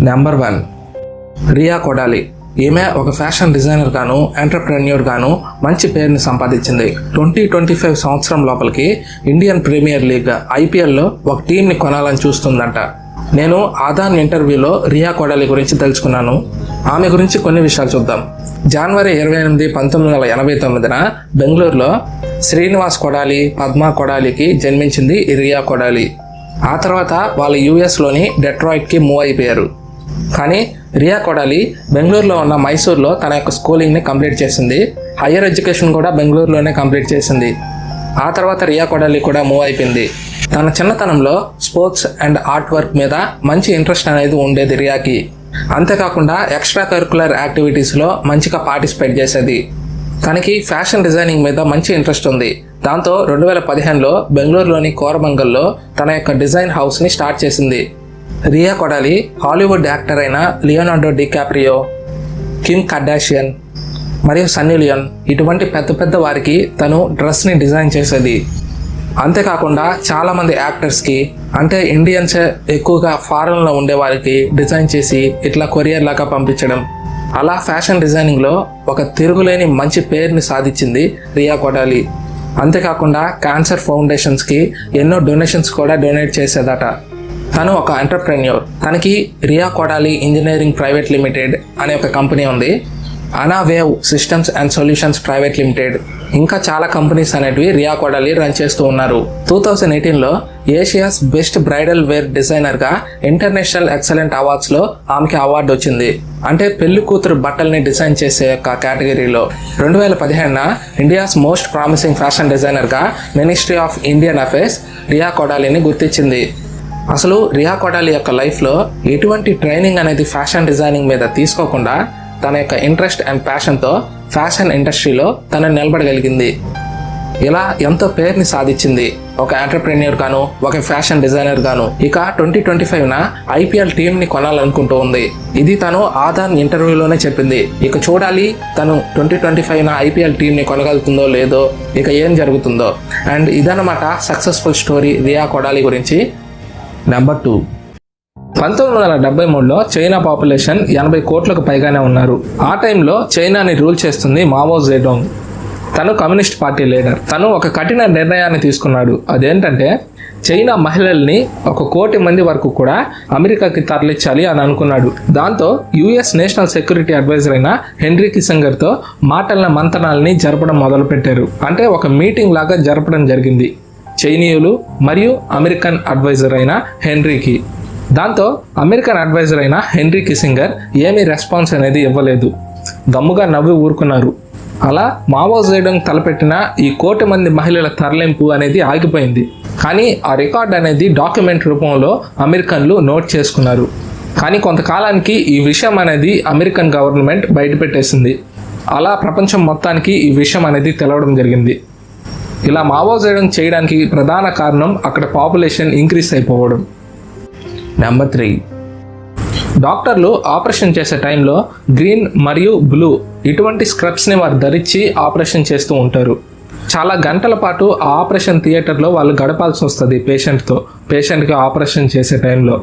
Number 1 Riya Kodali. ఈమె ఒక fashion designer గాను ఎంటర్ప్రెన్యూర్ గాను మంచి పేరుని సంపాదించింది. 2025 సంవత్సరం లోపలికి ఇండియన్ ప్రీమియర్ లీగ్ IPLలో ఒక టీంని కొనాలని చూస్తుందంట. నేను ఆదాన్ ఇంటర్వ్యూలో రియా కొడాలి గురించి తెలుసుకున్నాను. ఆమె గురించి కొన్ని విషయాలు చూద్దాం. జనవరి 28, 1989 బెంగళూరులో శ్రీనివాస్ కొడాలి, పద్మా కొడాలికి జన్మించింది ఈ రియా కొడాలి. ఆ తర్వాత వాళ్ళు యుఎస్లోని డెట్రాయిట్కి మూవ్ అయిపోయారు. కానీ రియా కొడాలి బెంగళూరులో ఉన్న మైసూర్లో తన యొక్క స్కూలింగ్ని కంప్లీట్ చేసింది. హయ్యర్ ఎడ్యుకేషన్ కూడా బెంగళూరులోనే కంప్లీట్ చేసింది. ఆ తర్వాత రియా కొడాలి కూడా మూవ్ అయిపోయింది. తన చిన్నతనంలో స్పోర్ట్స్ అండ్ ఆర్ట్ వర్క్ మీద మంచి ఇంట్రెస్ట్ అనేది ఉండేది రియాకి. అంతేకాకుండా ఎక్స్ట్రా కరికులర్ యాక్టివిటీస్లో మంచిగా పార్టిసిపేట్ చేసేది. తనకి ఫ్యాషన్ డిజైనింగ్ మీద మంచి ఇంట్రెస్ట్ ఉంది. దాంతో 2015లో బెంగళూరులోని కోరమంగల్లో తన యొక్క డిజైన్ హౌస్ని స్టార్ట్ చేసింది. రియా కొడాలి హాలీవుడ్ యాక్టర్ అయిన లియోనార్డో డికాప్రియో, కిమ్ కర్డాషియన్ మరియు సన్నీ లియోన్ ఇటువంటి పెద్ద పెద్ద వారికి తను డ్రెస్ని డిజైన్ చేసేది. అంతేకాకుండా చాలామంది యాక్టర్స్కి, అంటే ఇండియన్స్ ఎక్కువగా ఫారెన్లో ఉండే వారికి డిజైన్ చేసి ఇట్లా కొరియర్ లాగా పంపించడం, అలా ఫ్యాషన్ డిజైనింగ్లో ఒక తిరుగులేని మంచి పేరుని సాధించింది రియా కొడాలి. అంతేకాకుండా క్యాన్సర్ ఫౌండేషన్స్కి ఎన్నో డొనేషన్స్ కూడా డొనేట్ చేసేదట. తను ఒక ఎంటర్ప్రెన్యూర్. తనకి Riya Kodali engineering private limited అనే ఒక కంపెనీ ఉంది. అనావేవ్ systems and solutions private limited, ఇంకా చాలా కంపెనీస్ అనేటివి రియా కొడాలి రన్ చేస్తూ ఉన్నారు. 2018లో ఏషియాస్ బెస్ట్ బ్రైడల్ వేర్ డిజైనర్గా ఇంటర్నేషనల్ ఎక్సలెంట్ అవార్డ్స్లో ఆమెకి అవార్డు వచ్చింది. అంటే పెళ్లి కూతురు బట్టల్ని డిజైన్ చేసే ఒక కేటగిరీలో. 2017 ఇండియాస్ మోస్ట్ ప్రామిసింగ్ ఫ్యాషన్ డిజైనర్గా ministry of Indian affairs Riya కొడాలిని గుర్తించింది. అసలు రియా కొడాలి యొక్క లైఫ్లో ఎటువంటి ట్రైనింగ్ అనేది ఫ్యాషన్ డిజైనింగ్ మీద తీసుకోకుండా తన యొక్క ఇంట్రెస్ట్ అండ్ ప్యాషన్తో ఫ్యాషన్ ఇండస్ట్రీలో తను నిలబడగలిగింది. ఇలా ఎంతో పేరుని సాధించింది ఒక ఎంటర్ప్రెన్యూర్ గాను, ఒక ఫ్యాషన్ డిజైనర్ గాను. ఇక 2025 IPL టీంని కొనాలనుకుంటూ ఉంది. ఇది తను ఆదాన్ ఇంటర్వ్యూలోనే చెప్పింది. ఇక చూడాలి తను 2025 IPL టీంని కొనగలుగుతుందో లేదో, ఇక ఏం జరుగుతుందో. అండ్ ఇదన్నమాట సక్సెస్ఫుల్ స్టోరీ రియా కొడాలి గురించి. నెంబర్ 2 1973లో చైనా పాపులేషన్ 80 కోట్లకు పైగానే ఉన్నారు. ఆ టైంలో చైనాని రూల్ చేస్తుంది మావో జెడోంగ్. తను కమ్యూనిస్ట్ పార్టీ లీడర్. తను ఒక కఠిన నిర్ణయాన్ని తీసుకున్నాడు. అదేంటంటే చైనా మహిళల్ని 1 కోటి మంది వరకు కూడా అమెరికాకి తరలించాలి అని అనుకున్నాడు. దాంతో US నేషనల్ సెక్యూరిటీ అడ్వైజర్ అయిన హెన్రీ కిస్సింగర్తో మాటల మంతనాలని జరపడం మొదలుపెట్టారు. అంటే ఒక మీటింగ్ లాగా జరపడం జరిగింది చైనీయులు మరియు అమెరికన్ అడ్వైజర్ అయిన హెన్రీకి. దాంతో అమెరికన్ అడ్వైజర్ అయిన హెన్రీ కిస్సింగర్ ఏమీ రెస్పాన్స్ అనేది ఇవ్వలేదు. గమ్ముగా నవ్వి ఊరుకున్నారు. అలా మావో జెడోంగ్ తలపెట్టిన ఈ 1 కోటి మంది మహిళల తరలింపు అనేది ఆగిపోయింది. కానీ ఆ రికార్డ్ అనేది డాక్యుమెంట్ రూపంలో అమెరికన్లు నోట్ చేసుకున్నారు. కానీ కొంతకాలానికి ఈ విషయం అనేది అమెరికన్ గవర్నమెంట్ బయటపెట్టేసింది. అలా ప్రపంచం మొత్తానికి ఈ విషయం అనేది తెలవడం జరిగింది. ఇలా మావో జెడోంగ్ చేయడానికి ప్రధాన కారణం అక్కడ పాపులేషన్ ఇంక్రీస్ అయిపోవడం. నెంబర్ 3 డాక్టర్లు ఆపరేషన్ చేసే టైంలో గ్రీన్ మరియు బ్లూ ఇటువంటి స్క్రబ్స్ని వారు ధరించి ఆపరేషన్ చేస్తూ ఉంటారు. చాలా గంటల పాటు ఆ ఆపరేషన్ థియేటర్లో వాళ్ళు గడపాల్సి వస్తుంది పేషెంట్కి ఆపరేషన్ చేసే టైంలో.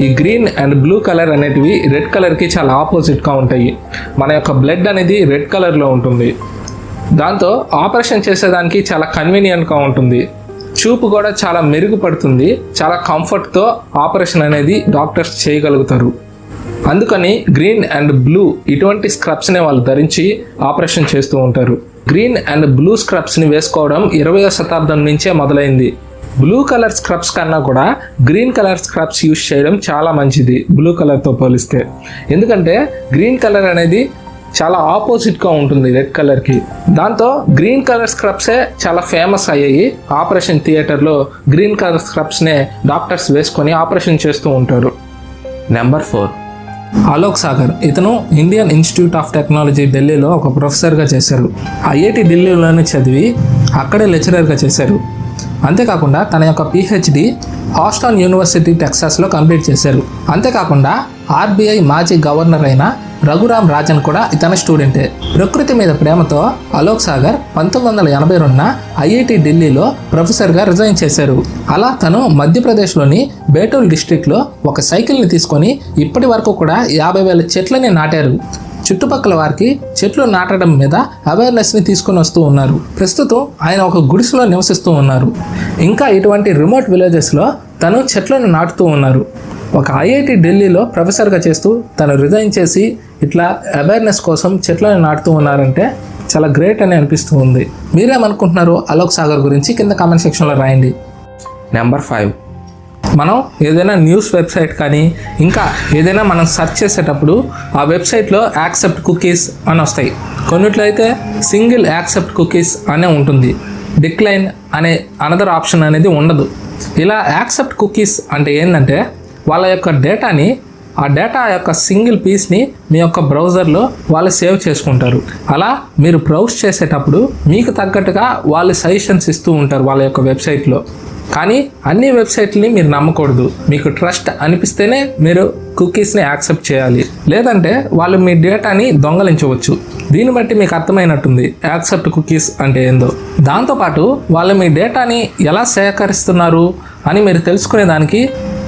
ఈ గ్రీన్ అండ్ బ్లూ కలర్ అనేటివి రెడ్ కలర్కి చాలా ఆపోజిట్గా ఉంటాయి. మన యొక్క బ్లడ్ అనేది రెడ్ కలర్లో ఉంటుంది. దాంతో ఆపరేషన్ చేసేదానికి చాలా కన్వీనియంట్గా ఉంటుంది. చూపు కూడా చాలా మెరుగుపడుతుంది. చాలా కంఫర్ట్తో ఆపరేషన్ అనేది డాక్టర్స్ చేయగలుగుతారు. అందుకని గ్రీన్ అండ్ బ్లూ ఇటువంటి స్క్రబ్స్ని వాళ్ళు ధరించి ఆపరేషన్ చేస్తూ ఉంటారు. గ్రీన్ అండ్ బ్లూ స్క్రబ్స్ని వేసుకోవడం 20వ శతాబ్దం నుంచే మొదలైంది. బ్లూ కలర్ స్క్రబ్స్ కన్నా కూడా గ్రీన్ కలర్ స్క్రబ్స్ యూస్ చేయడం చాలా మంచిది బ్లూ కలర్తో పోలిస్తే. ఎందుకంటే గ్రీన్ కలర్ అనేది చాలా ఆపోజిట్గా ఉంటుంది రెడ్ కలర్కి. దాంతో గ్రీన్ కలర్ స్క్రబ్సే చాలా ఫేమస్ అయ్యాయి. ఆపరేషన్ థియేటర్లో గ్రీన్ కలర్ స్క్రబ్స్నే డాక్టర్స్ వేసుకొని ఆపరేషన్ చేస్తూ ఉంటారు. నెంబర్ 4 అలోక్ సాగర్. ఇతను ఇండియన్ ఇన్స్టిట్యూట్ ఆఫ్ టెక్నాలజీ ఢిల్లీలో ఒక ప్రొఫెసర్గా చేశారు. IIT ఢిల్లీలోనే చదివి అక్కడే లెక్చరర్గా చేశారు. అంతేకాకుండా తన యొక్క PhD హాస్టన్ యూనివర్సిటీ టెక్సాస్లో కంప్లీట్ చేశారు. అంతేకాకుండా RBI మాజీ గవర్నర్ అయిన రఘురామ్ రాజన్ కూడా ఇతని స్టూడెంటే. ప్రకృతి మీద ప్రేమతో అలోక్ సాగర్ 1982న ఐఐటి ఢిల్లీలో ప్రొఫెసర్గా రిజైన్ చేశారు. అలా తను మధ్యప్రదేశ్లోని బేటూల్ డిస్ట్రిక్ట్లో ఒక సైకిల్ని తీసుకొని ఇప్పటి వరకు కూడా 50,000 చెట్లని నాటారు. చుట్టుపక్కల వారికి చెట్లు నాటడం మీద అవేర్నెస్ని తీసుకొని వస్తూ ఉన్నారు. ప్రస్తుతం ఆయన ఒక గుడిసెలో నివసిస్తూ ఉన్నారు. ఇంకా ఇటువంటి రిమోట్ విలేజెస్లో తను చెట్లను నాటుతూ ఉన్నారు. ఒక ఐఐటి ఢిల్లీలో ప్రొఫెసర్గా చేస్తూ తను రిజైన్ చేసి ఇట్లా అవేర్నెస్ కోసం చెట్లను నాటుతూ ఉన్నారంటే చాలా గ్రేట్ అని అనిపిస్తూ ఉంది. మీరేమనుకుంటున్నారు అలోక్ సాగర్ గురించి కింద కామెంట్ సెక్షన్లో రాయండి. నెంబర్ 5. మనం ఏదైనా న్యూస్ వెబ్సైట్ కానీ ఇంకా ఏదైనా మనం సెర్చ్ చేసేటప్పుడు ఆ వెబ్సైట్లో యాక్సెప్ట్ కుకీస్ అని వస్తాయి. కొన్నిట్లో అయితే సింగిల్ యాక్సెప్ట్ కుకీస్ అనే ఉంటుంది. డిక్లైన్ అనే అనదర్ ఆప్షన్ అనేది ఉండదు. ఇలా యాక్సెప్ట్ కుకీస్ అంటే ఏంటంటే వాళ్ళ యొక్క డేటాని, ఆ డేటా యొక్క సింగిల్ పీస్ని మీ యొక్క బ్రౌజర్లో వాళ్ళు సేవ్ చేసుకుంటారు. అలా మీరు బ్రౌజ్ చేసేటప్పుడు మీకు తగ్గట్టుగా వాళ్ళు సజెషన్స్ ఇస్తూ ఉంటారు వాళ్ళ యొక్క వెబ్సైట్లో. కానీ అన్ని వెబ్సైట్ని మీరు నమ్మకూడదు. మీకు ట్రస్ట్ అనిపిస్తేనే మీరు కుకీస్ని యాక్సెప్ట్ చేయాలి, లేదంటే వాళ్ళు మీ డేటాని దొంగలించవచ్చు. దీన్ని బట్టి మీకు అర్థమైనట్టుంది యాక్సెప్ట్ కుకీస్ అంటే ఏందో. దాంతోపాటు వాళ్ళు మీ డేటాని ఎలా సేకరిస్తున్నారు అని మీరు తెలుసుకునేదానికి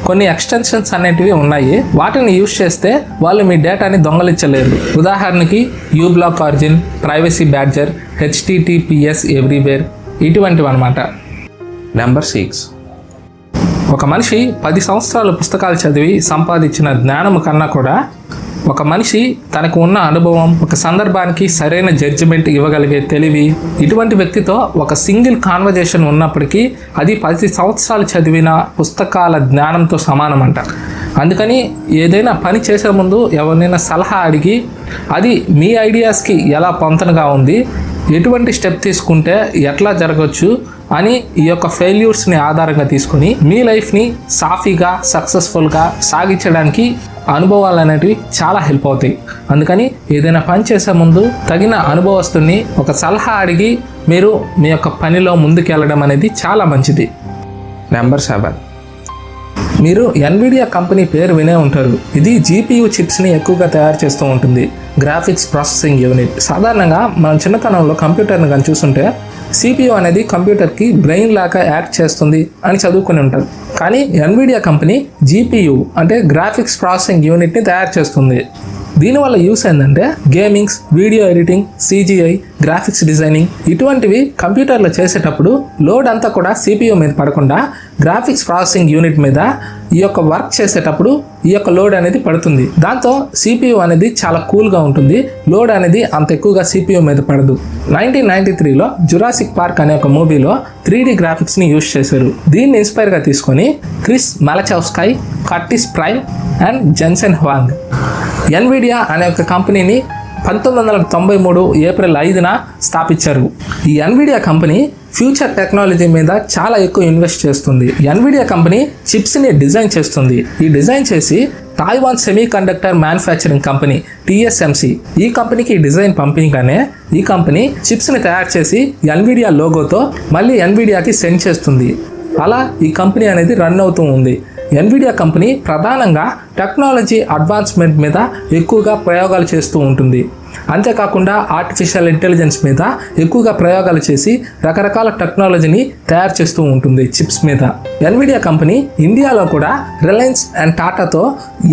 కొన్ని ఎక్స్టెన్షన్స్ అనేటివి ఉన్నాయి. వాటిని యూజ్ చేస్తే వాళ్ళు మీ డేటాని దొంగలించలేరు. ఉదాహరణకి uBlock Origin, Privacy Badger, HTTPS Everywhere ఇటువంటివి అనమాట. నెంబర్ 6. ఒక మనిషి 10 సంవత్సరాలు పుస్తకాలు చదివి సంపాదించిన జ్ఞానం కన్నా కూడా ఒక మనిషి తనకు ఉన్న అనుభవం, ఒక సందర్భానికి సరైన జడ్జిమెంట్ ఇవ్వగలిగే తెలివి, ఇటువంటి వ్యక్తితో ఒక సింగిల్ కాన్వర్జేషన్ ఉన్నప్పటికీ అది 10 సంవత్సరాలు చదివిన పుస్తకాల జ్ఞానంతో సమానం అంట. అందుకని ఏదైనా పని చేసే ముందు ఎవరినైనా సలహా అడిగి అది మీ ఐడియాస్కి ఎలా పొంతనగా ఉంది, ఎటువంటి స్టెప్ తీసుకుంటే ఎట్లా జరగవచ్చు అని ఈ యొక్క ఫెయిల్యూర్స్ని ఆధారంగా తీసుకొని మీ లైఫ్ని సాఫీగా సక్సెస్ఫుల్గా సాగించడానికి అనుభవాలు అనేటివి చాలా హెల్ప్ అవుతాయి. అందుకని ఏదైనా పని చేసే ముందు తగిన అనుభవస్తుని ఒక సలహా అడిగి మీరు మీ యొక్క పనిలో ముందుకెళ్ళడం అనేది చాలా మంచిది. నెంబర్ 7. మీరు ఎన్విడియా కంపెనీ పేరు వినే ఉంటారు. ఇది GPU చిప్స్ని ఎక్కువగా తయారు చేస్తూ ఉంటుంది. Graphics processing unit. సాధారణంగా మనం చిన్నతనంలో కంప్యూటర్ని కానీ చూస్తుంటే CPU అనేది కంప్యూటర్కి బ్రెయిన్ లాగా యాక్ట్ చేస్తుంది అని చదువుకొని ఉంటారు. కానీ ఎన్విడియా కంపెనీ GPU అంటే గ్రాఫిక్స్ ప్రాసెసింగ్ యూనిట్ని తయారు చేస్తుంది. దీనివల్ల యూస్ ఏంటంటే gamings, video editing, CGI, graphics designing ఇటువంటివి కంప్యూటర్లో చేసేటప్పుడు లోడ్ అంతా కూడా CPU మీద పడకుండా గ్రాఫిక్స్ ప్రాసెసింగ్ యూనిట్ మీద ఈ యొక్క వర్క్ చేసేటప్పుడు ఈ యొక్క లోడ్ అనేది పడుతుంది. దాంతో CPU అనేది చాలా కూల్గా ఉంటుంది. లోడ్ అనేది అంత ఎక్కువగా CPU మీద పడదు. 1993లో జురాసిక్ పార్క్ అనే ఒక మూవీలో 3D గ్రాఫిక్స్ని యూజ్ చేశారు. దీన్ని ఇన్స్పైర్గా తీసుకొని Chris Malachowsky, Curtis Priem and Jensen Huang Nvidia అనే ఒక కంపెనీని 1993 ఏప్రిల్ 5న స్థాపించారు. ఈ ఎన్విడియా కంపెనీ ఫ్యూచర్ టెక్నాలజీ మీద చాలా ఎక్కువ ఇన్వెస్ట్ చేస్తుంది. ఎన్విడియా కంపెనీ చిప్స్ని డిజైన్ చేస్తుంది. ఈ డిజైన్ చేసి Taiwan semi conductor manufacturing company TSMC ఈ కంపెనీకి డిజైన్ పంపించగానే ఈ కంపెనీ చిప్స్ని తయారు చేసి ఎన్విడియా లోగోతో మళ్ళీ ఎన్విడియాకి సెండ్ చేస్తుంది. అలా ఈ కంపెనీ అనేది రన్ అవుతూ ఉంది. ఎన్విడియా కంపెనీ ప్రధానంగా టెక్నాలజీ అడ్వాన్స్మెంట్ మీద ఎక్కువగా ప్రయోగాలు చేస్తూ ఉంటుంది. అంతేకాకుండా ఆర్టిఫిషియల్ ఇంటెలిజెన్స్ మీద ఎక్కువగా ప్రయోగాలు చేసి రకరకాల టెక్నాలజీని తయారు చేస్తూ ఉంటుంది చిప్స్ మీద. ఎన్విడియా కంపెనీ ఇండియాలో కూడా రిలయన్స్ అండ్ టాటాతో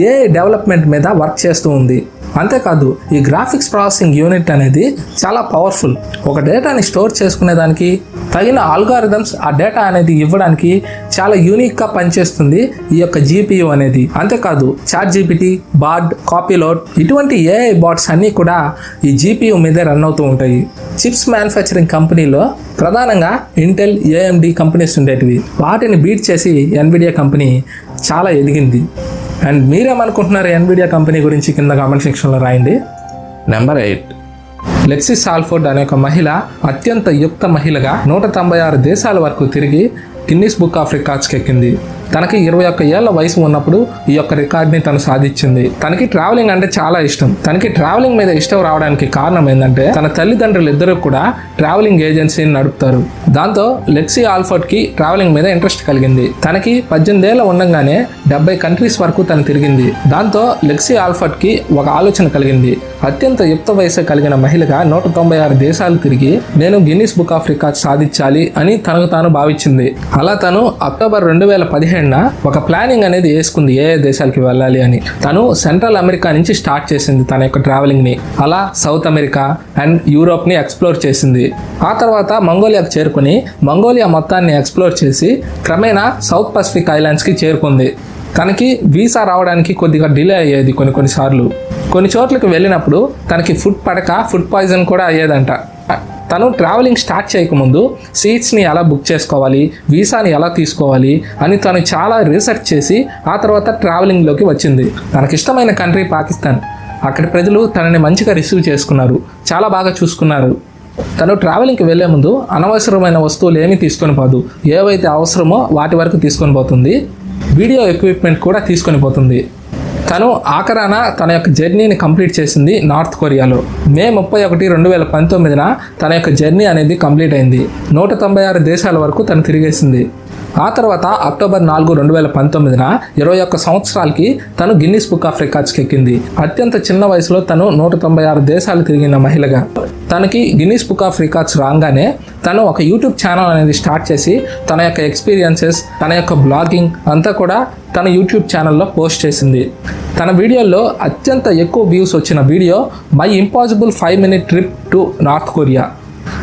AI డెవలప్మెంట్ మీద వర్క్ చేస్తూ ఉంది. అంతేకాదు ఈ గ్రాఫిక్స్ ప్రాసెసింగ్ యూనిట్ అనేది చాలా పవర్ఫుల్. ఒక డేటాని స్టోర్ చేసుకునేదానికి తగిన ఆల్గారిథమ్స్ ఆ డేటా అనేది ఇవ్వడానికి చాలా యూనిక్గా పనిచేస్తుంది ఈ యొక్క GPU అనేది. అంతేకాదు ChatGPT, బార్డ్, కాపీలోట్ ఇటువంటి AI బాట్స్ అన్నీ కూడా ఈ GPU మీదే రన్ అవుతూ ఉంటాయి. చిప్స్ మ్యానుఫ్యాక్చరింగ్ కంపెనీలో ప్రధానంగా ఇంటెల్, AMD కంపెనీస్ ఉండేటివి. వాటిని బీట్ చేసి ఎన్విడియా కంపెనీ చాలా ఎదిగింది. అండ్ మీరేమనుకుంటున్నారు ఎన్విడియా కంపెనీ గురించి కింద కామెంట్ సెక్షన్లో రాయండి. నెంబర్ 8. లెక్సీ సాల్ఫోర్డ్ అనే ఒక మహిళ అత్యంత యుక్త మహిళగా 196 దేశాల వరకు తిరిగి గిన్నిస్ బుక్ ఆఫ్ రికార్డ్స్కి ఎక్కింది. తనకి 21 ఏళ్ల వయసు ఉన్నప్పుడు ఈ యొక్క రికార్డ్ని తను సాధించింది. తనకి ట్రావెలింగ్ అంటే చాలా ఇష్టం. తనకి ట్రావెలింగ్ మీద ఇష్టం రావడానికి కారణం ఏంటంటే తన తల్లిదండ్రులు ఇద్దరు కూడా ట్రావెలింగ్ ఏజెన్సీని నడుపుతారు. దాంతో లెక్సీ ఆల్ఫర్డ్ కి ట్రావెలింగ్ మీద ఇంట్రెస్ట్ కలిగింది. తనకి 18 ఏళ్ల ఉండగానే 70 కంట్రీస్ వరకు తను తిరిగింది. దాంతో లెక్సీ ఆల్ఫర్డ్ కి ఒక ఆలోచన కలిగింది. అత్యంత యుక్త వయసు కలిగిన మహిళగా 196 దేశాలు తిరిగి నేను గిన్నిస్ బుక్ ఆఫ్ రికార్డ్స్ సాధించాలి అని తనకు తాను భావించింది. అలా తను అక్టోబర్ 2017న ఒక ప్లానింగ్ అనేది వేసుకుంది ఏ దేశాలకి వెళ్ళాలి అని. తను సెంట్రల్ అమెరికా నుంచి స్టార్ట్ చేసింది తన యొక్క ట్రావెలింగ్ ని. అలా సౌత్ అమెరికా అండ్ యూరోప్ ని ఎక్స్ప్లోర్ చేసింది. ఆ తర్వాత మంగోలియాకు చేరుకుని మంగోలియా మొత్తాన్ని ఎక్స్ప్లోర్ చేసి క్రమేణా సౌత్ పసిఫిక్ ఐలాండ్స్ కి చేరుకుంది. తనకి వీసా రావడానికి కొద్దిగా డిలే అయ్యేది కొన్నిసార్లు. కొన్ని చోట్లకి వెళ్ళినప్పుడు తనకి ఫుడ్ పడక ఫుడ్ పాయిజన్ కూడా అయ్యేదంట. తను ట్రావెలింగ్ స్టార్ట్ చేయకముందు సీట్స్ని ఎలా బుక్ చేసుకోవాలి, వీసాని ఎలా తీసుకోవాలి అని తను చాలా రీసెర్చ్ చేసి ఆ తర్వాత ట్రావెలింగ్లోకి వచ్చింది. తనకిష్టమైన కంట్రీ పాకిస్తాన్. అక్కడి ప్రజలు తనని మంచిగా రిసీవ్ చేసుకున్నారు, చాలా బాగా చూసుకున్నారు. తను ట్రావెలింగ్కి వెళ్లే ముందు అనవసరమైన వస్తువులు ఏమీ తీసుకొని పోదు. ఏవైతే అవసరమో వాటి వరకు తీసుకొని పోతుంది. వీడియో ఎక్విప్మెంట్ కూడా తీసుకొని పోతుంది. తను ఆఖరాన తన యొక్క జర్నీని కంప్లీట్ చేసింది నార్త్ కొరియాలో. మే 31, 2019న తన యొక్క జర్నీ అనేది కంప్లీట్ అయింది. 196 దేశాల వరకు తను తిరిగేసింది. ఆ తర్వాత అక్టోబర్ 4, 2019న 21 సంవత్సరాలకి తను గిన్నిస్ బుక్ ఆఫ్ రికార్డ్స్కి ఎక్కింది. అత్యంత చిన్న వయసులో తను 196 దేశాలు తిరిగిన మహిళగా. తనకి గిన్నిస్ బుక్ ఆఫ్ రికార్డ్స్ రాగానే తను ఒక యూట్యూబ్ ఛానల్ అనేది స్టార్ట్ చేసి తన యొక్క ఎక్స్పీరియన్సెస్, తన యొక్క బ్లాగింగ్ అంతా కూడా తన యూట్యూబ్ ఛానల్లో పోస్ట్ చేసింది. తన వీడియోలో అత్యంత ఎక్కువ వ్యూస్ వచ్చిన video my impossible 5 minute trip to north Korea.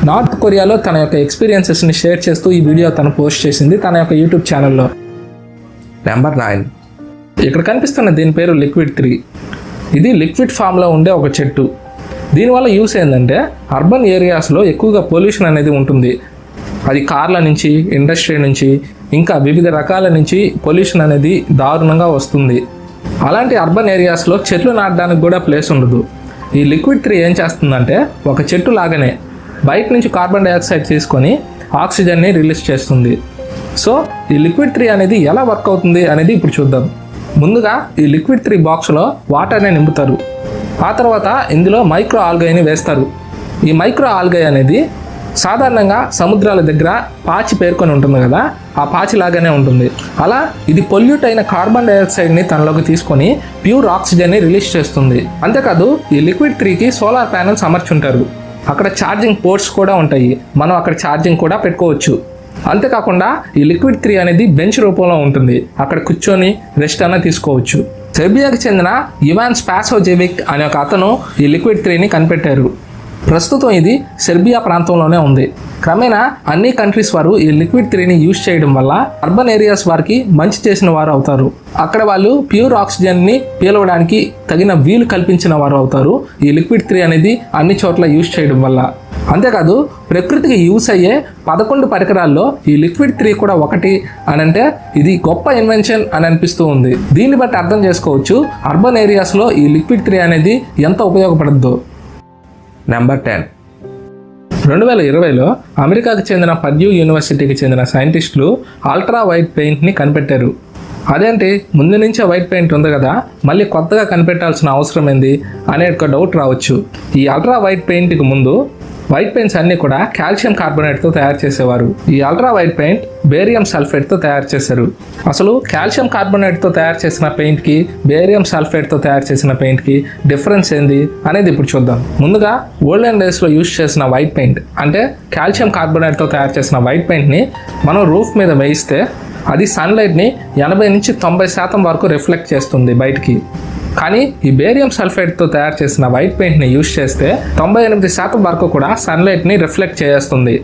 North కొరియాలో తన యొక్క ఎక్స్పీరియన్సెస్ని షేర్ చేస్తూ ఈ వీడియో తను పోస్ట్ చేసింది తన యొక్క యూట్యూబ్ ఛానల్లో. నెంబర్ 9. ఇక్కడ కనిపిస్తున్న దీని పేరు లిక్విడ్ 3. ఇది లిక్విడ్ ఫామ్లో ఉండే ఒక చెట్టు. దీనివల్ల యూస్ ఏంటంటే అర్బన్ ఏరియాస్లో ఎక్కువగా పొల్యూషన్ అనేది ఉంటుంది. అది కార్ల నుంచి, ఇండస్ట్రీ నుంచి, ఇంకా వివిధ రకాల నుంచి పొల్యూషన్ అనేది దారుణంగా వస్తుంది. అలాంటి అర్బన్ ఏరియాస్లో చెట్లు నాటడానికి కూడా ప్లేస్ ఉండదు. ఈ లిక్విడ్ 3 ఏం చేస్తుందంటే ఒక చెట్టు లాగానే బయట నుంచి కార్బన్ డైఆక్సైడ్ తీసుకొని ఆక్సిజన్ని రిలీజ్ చేస్తుంది. సో ఈ లిక్విడ్ 3 అనేది ఎలా వర్క్ అవుతుంది అనేది ఇప్పుడు చూద్దాం. ముందుగా ఈ లిక్విడ్ 3 బాక్స్లో వాటర్ని నింపుతారు. ఆ తర్వాత ఇందులో మైక్రో ఆల్గైని వేస్తారు. ఈ మైక్రో ఆల్గై అనేది సాధారణంగా సముద్రాల దగ్గర పాచి పేర్కొని ఉంటుంది కదా, ఆ పాచి లాగానే ఉంటుంది. అలా ఇది పొల్యూట్ అయిన కార్బన్ డైఆక్సైడ్ని తనలోకి తీసుకొని ప్యూర్ ఆక్సిజన్ని రిలీజ్ చేస్తుంది. అంతేకాదు ఈ లిక్విడ్ 3కి సోలార్ ప్యానెల్స్ అమర్చుంటారు. అక్కడ ఛార్జింగ్ పోర్ట్స్ కూడా ఉంటాయి. మనం అక్కడ ఛార్జింగ్ కూడా పెట్టుకోవచ్చు. అంతేకాకుండా ఈ లిక్విడ్ 3 అనేది బెంచ్ రూపంలో ఉంటుంది. అక్కడ కూర్చొని రెస్ట్ అన్న తీసుకోవచ్చు. సెర్బియాకి చెందిన ఇవాన్ స్పాసోజెవిక్ అనే ఒక అతను ఈ లిక్విడ్ 3ని కనిపెట్టారు. ప్రస్తుతం ఇది సెర్బియా ప్రాంతంలోనే ఉంది. క్రమేణా అన్ని కంట్రీస్ వారు ఈ లిక్విడ్ 3ని యూజ్ చేయడం వల్ల అర్బన్ ఏరియాస్ వారికి మంచి చేసిన వారు అవుతారు. అక్కడ వాళ్ళు ప్యూర్ ఆక్సిజన్ని పీలవడానికి తగిన వీలు కల్పించిన వారు అవుతారు ఈ లిక్విడ్ 3 అనేది అన్ని చోట్ల యూజ్ చేయడం వల్ల. అంతేకాదు ప్రకృతికి యూస్ అయ్యే 11 పరికరాల్లో ఈ లిక్విడ్ 3 కూడా ఒకటి అని అంటే ఇది గొప్ప ఇన్వెన్షన్ అని అనిపిస్తూ ఉంది. దీన్ని బట్టి అర్థం చేసుకోవచ్చు అర్బన్ ఏరియాస్లో ఈ లిక్విడ్ 3 అనేది ఎంత ఉపయోగపడద్దో. నెంబర్ 10. 2020లో అమెరికాకు చెందిన పర్డ్యూ యూనివర్సిటీకి చెందిన సైంటిస్టులు అల్ట్రా వైట్ పెయింట్ని కనిపెట్టారు. అదేంటి ముందు నుంచే వైట్ పెయింట్ ఉంది కదా, మళ్ళీ కొత్తగా కనిపెట్టాల్సిన అవసరం ఏంది అనే ఒక డౌట్ రావచ్చు. ఈ అల్ట్రా వైట్ పెయింట్కి ముందు వైట్ పెయింట్స్ అన్నీ కూడా కాల్షియం కార్బోనేట్తో తయారు చేసేవారు. ఈ అల్ట్రా వైట్ పెయింట్ బేరియం సల్ఫేట్తో తయారు చేశారు. అసలు కాల్షియం కార్బోనేట్తో తయారు చేసిన పెయింట్కి బేరియం సల్ఫేట్తో తయారు చేసిన పెయింట్కి డిఫరెన్స్ ఏంది అనేది ఇప్పుడు చూద్దాం. ముందుగా ఓల్డెన్ డేస్లో యూజ్ చేసిన వైట్ పెయింట్ అంటే కాల్షియం కార్బోనేట్తో తయారు చేసిన వైట్ పెయింట్ని మనం రూఫ్ మీద వేయిస్తే అది సన్లైట్ని 80 నుంచి 90% వరకు రిఫ్లెక్ట్ చేస్తుంది బయటికి. కానీ ఈ బేరియం సల్ఫేట్తో తయారు చేసిన వైట్ పెయింట్ని యూజ్ చేస్తే 98% వరకు కూడా సన్లైట్ని రిఫ్లెక్ట్ చేస్తుంది.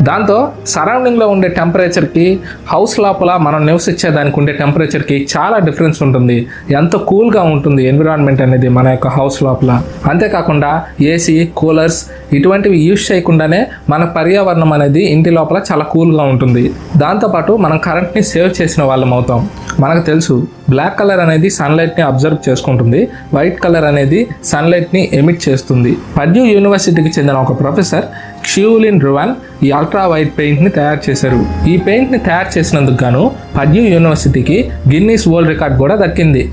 దాంతో సరౌండింగ్లో ఉండే టెంపరేచర్కి హౌస్ లోపల మనం నివసించేదానికి ఉండే టెంపరేచర్కి చాలా డిఫరెన్స్ ఉంటుంది. ఎంత కూల్గా ఉంటుంది ఎన్విరాన్మెంట్ అనేది మన యొక్క హౌస్ లోపల. అంతేకాకుండా ఏసీ, కూలర్స్ ఇటువంటివి యూజ్ చేయకుండానే మన పర్యావరణం అనేది ఇంటి లోపల చాలా కూల్గా ఉంటుంది. దాంతోపాటు మనం కరెంట్ని సేవ్ చేసిన వాళ్ళం అవుతాం. మనకు తెలుసు బ్లాక్ కలర్ అనేది సన్లైట్ని అబ్జర్వ్ చేసుకుంటుంది, వైట్ కలర్ అనేది సన్లైట్ని ఎమిట్ చేస్తుంది. పర్డ్యూ యూనివర్సిటీకి చెందిన ఒక ప్రొఫెసర్ క్షియూలిన్ రువాన్ ఈ అల్ట్రా వైట్ పెయింట్ని తయారు చేశారు. ఈ పెయింట్ని తయారు చేసినందుకు గాను పర్డ్యూ యూనివర్సిటీకి గిన్నీస్ వరల్డ్ రికార్డ్ కూడా దక్కింది.